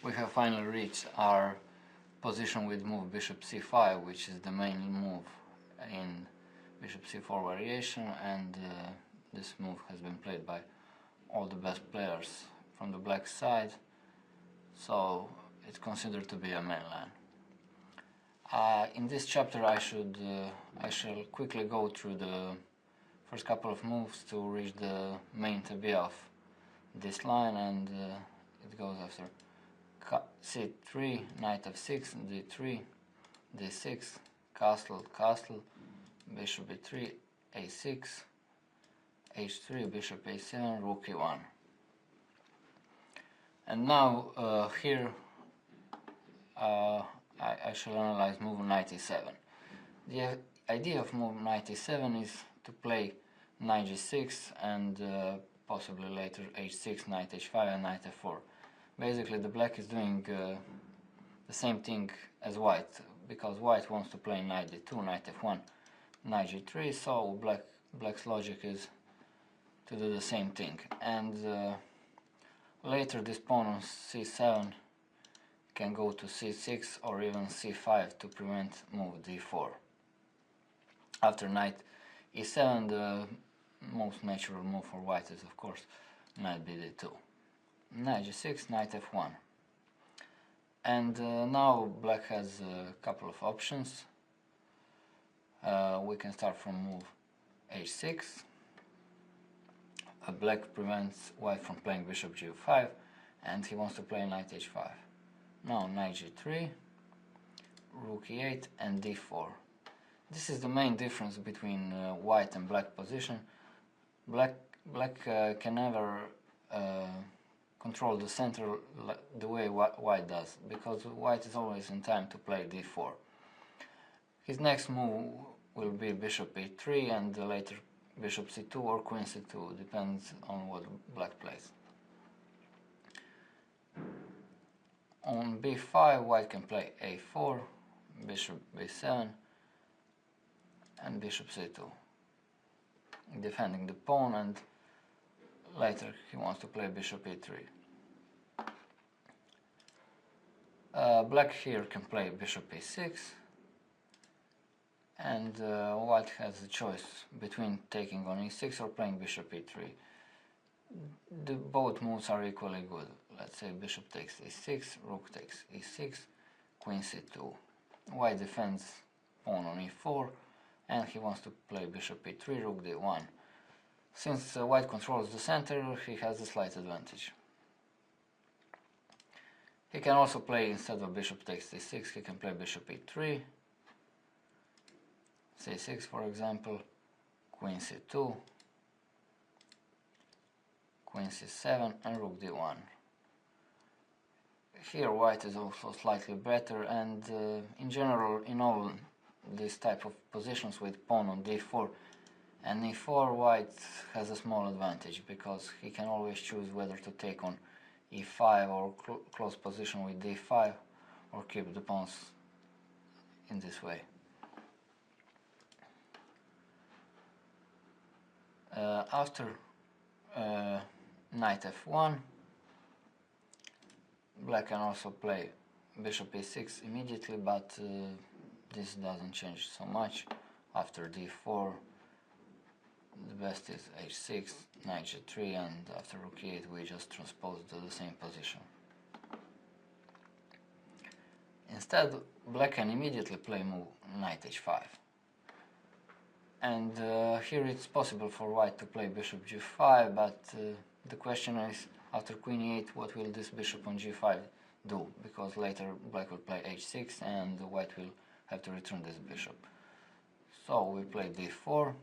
We have finally reached our position with move bishop c5, which is the main move in bishop c4 variation, and this move has been played by all the best players from the black side, so it's considered to be a mainline. In this chapter I shall quickly go through the first couple of moves to reach the main tabia of this line, and it goes after c3, knight f6, d3, d6, castle, castle, bishop b3, a6, h3, bishop a7, rook e1. And now here I shall analyze move knight e7. The idea of move knight e7 is to play knight g6 and possibly later h6, knight h5 and knight f4. Basically the black is doing the same thing as white, because white wants to play knight d2, knight f1, knight g3, so black's logic is to do the same thing. And later this pawn on c7 can go to c6 or even c5 to prevent move d4. After knight e7, the most natural move for white is of course knight bd2, knight g6, knight f1. And now black has a couple of options. We can start from move h6. Black prevents white from playing bishop g5, and he wants to play knight h5. Now knight g3, rook e8 and d4. This is the main difference between white and black position. Black can never control the center the way white does, because white is always in time to play d4. His next move will be bishop e3 and later bishop c2 or queen c2, depends on what black plays. On b5 white can play a4, bishop b7 and bishop c2, defending the pawn, and later he wants to play bishop e3. Black here can play bishop e6, and white has a choice between taking on e6 or playing bishop e3. Both moves are equally good. Let's say bishop takes e6, rook takes e6, queen c2. White defends pawn on e4, and he wants to play bishop e3, rook d1. Since white controls the center, he has a slight advantage. He can also play, instead of bishop takes c6, he can play bishop e3, c6 for example, queen c2, queen c7 and rook d1. Here white is also slightly better, and in general in all these type of positions with pawn on d4 and e4, white has a small advantage, because he can always choose whether to take on e5 or close position with d5, or keep the pawns in this way. After knight f1, black can also play bishop e6 immediately, but this doesn't change so much. After d4 the best is h6, knight g3, and after rook e8 we just transpose to the same position. Instead black can immediately play move knight h5, and here it's possible for white to play bishop g5, but the question is, after queen e8, what will this bishop on g5 do, because later black will play h6 and white will have to return this bishop. So we play d4,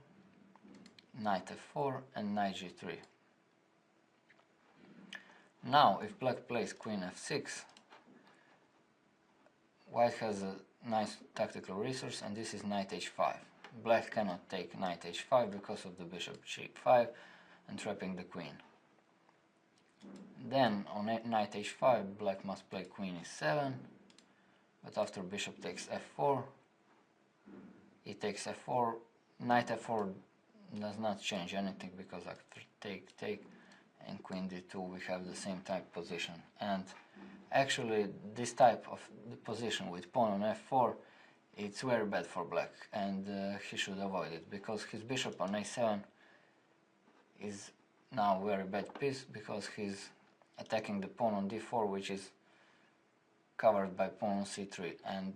knight f4 and knight g3. Now if black plays queen f6, white has a nice tactical resource, and this is knight h5. Black cannot take knight h5 because of the bishop g5 and trapping the queen. Then on knight h5 black must play queen e7, but after bishop takes f4, he takes f4, knight f4 does not change anything, because after take and queen d2 we have the same type position, and Actually, this type of the position with pawn on f4, it's very bad for black, and he should avoid it, because his bishop on a7 is now very bad piece, because he's attacking the pawn on d4, which is covered by pawn on c3, and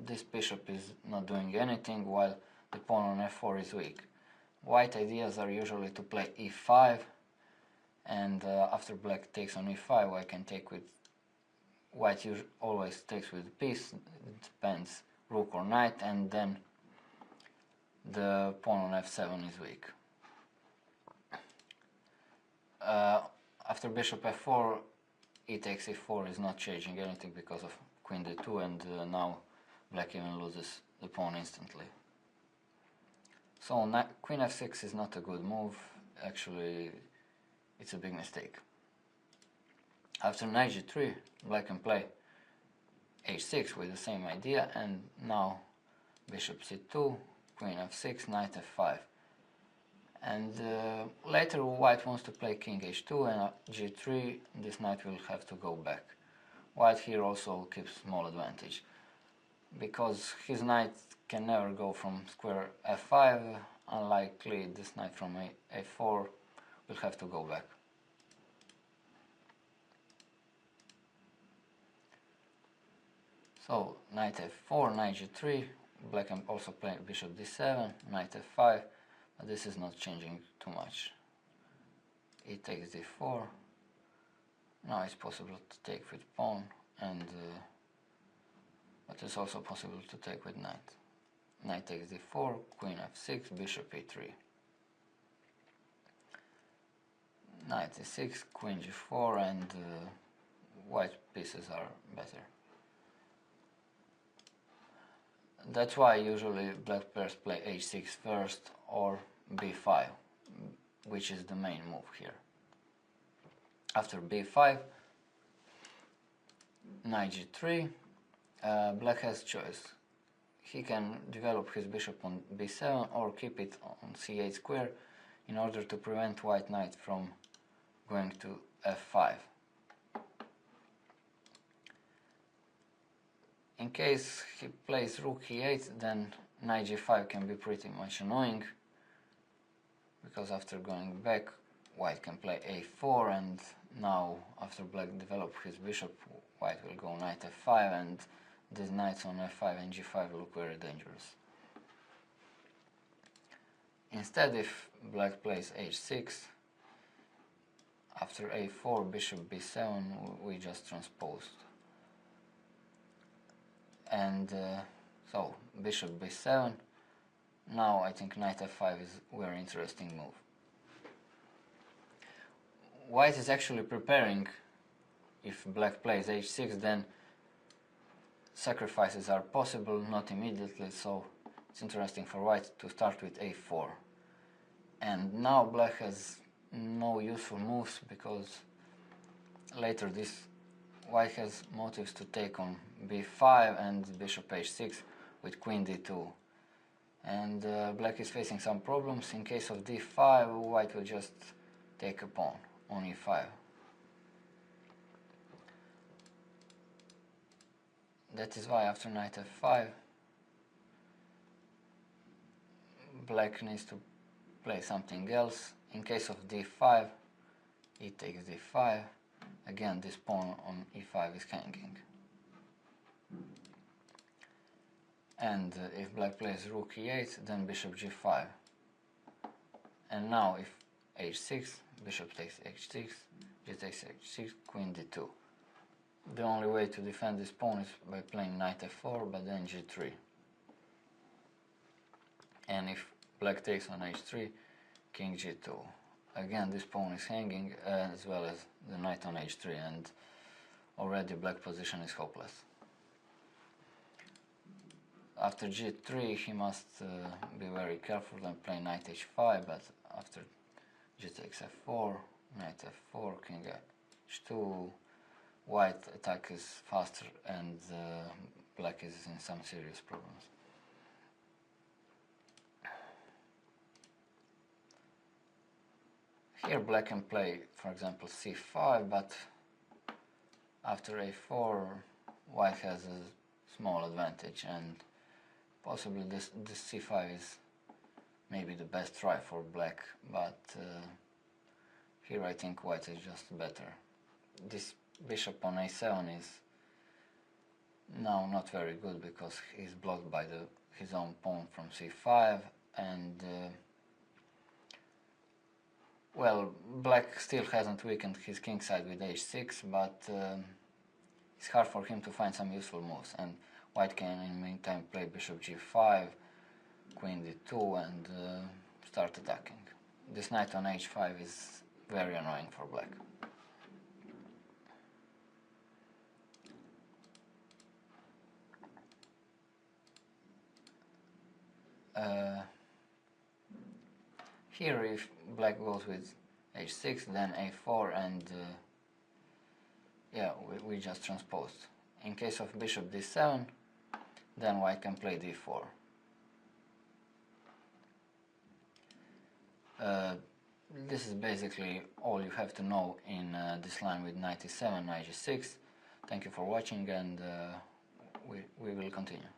this bishop is not doing anything while the pawn on f4 is weak. White ideas are usually to play e5, and after black takes on e5, white can take with white always takes with piece, it depends, rook or knight, and then the pawn on f7 is weak. After bishop f4, e takes e4 is not changing anything because of queen d2, and now black even loses the pawn instantly. So queen f6 is not a good move, actually it's a big mistake. After knight g3, black can play h6 with the same idea, and now bishop c2, queen f6, knight f5. And later white wants to play king h2 and g3, this knight will have to go back. White here also keeps small advantage, because his knight can never go from square f5, unlikely this knight from a4 will have to go back. So knight f4, knight g3, black can also play bishop d7, knight f5, but this is not changing too much. E takes d4, now it's possible to take with pawn, and but it's also possible to take with knight. Knight takes d4, queen f6, bishop e3. Knight e6, queen g4, and white pieces are better. That's why usually black players play h6 first or b5, which is the main move here. After b5, knight g3, black has choice. He can develop his bishop on b7 or keep it on c8 square in order to prevent white knight from going to f5. In case he plays rook e8, then knight g5 can be pretty much annoying, because after going back, white can play a4, and now after black develops his bishop, white will go knight f5, and these knights on f5 and g5 look very dangerous. Instead, if black plays h6, after a4, bishop b7, we just transposed. And so bishop b7, now I think knight f5 is a very interesting move. White is actually preparing, if black plays h6, then sacrifices are possible, not immediately, so it's interesting for white to start with a4. And now black has no useful moves, because later this white has motives to take on b5 and bishop h6 with queen d2. And black is facing some problems. In case of d5, white will just take a pawn on e5. That is why after knight f5, black needs to play something else. In case of d5, e takes d5. Again, this pawn on e5 is hanging. And if black plays rook e8, then bishop g5. And now if h6, bishop takes h6, g takes h6, queen d2. The only way to defend this pawn is by playing knight f4, but then g3. And if black takes on h3, king g2. Again, this pawn is hanging, as well as the knight on h3, and already black position is hopeless. After g3, he must be very careful and play knight h5, but after g takes f4, knight f4, king h2, white attack is faster, and black is in some serious problems. Here black can play, for example, c5, but After a4, white has a small advantage, and possibly this c5 is maybe the best try for black, but here I think white is just better. This bishop on a7 is now not very good because he's blocked by his own pawn from c5, and well, black still hasn't weakened his kingside with h6, but it's hard for him to find some useful moves, and white can in the meantime play bishop g5, queen d2, and start attacking. This knight on h5 is very annoying for black. Here if black goes with h6, then a4, and yeah, we just transposed. In case of bishop d7, then white can play d4. This is basically all you have to know in this line with knight e7, knight g6. Thank you for watching, and we will continue.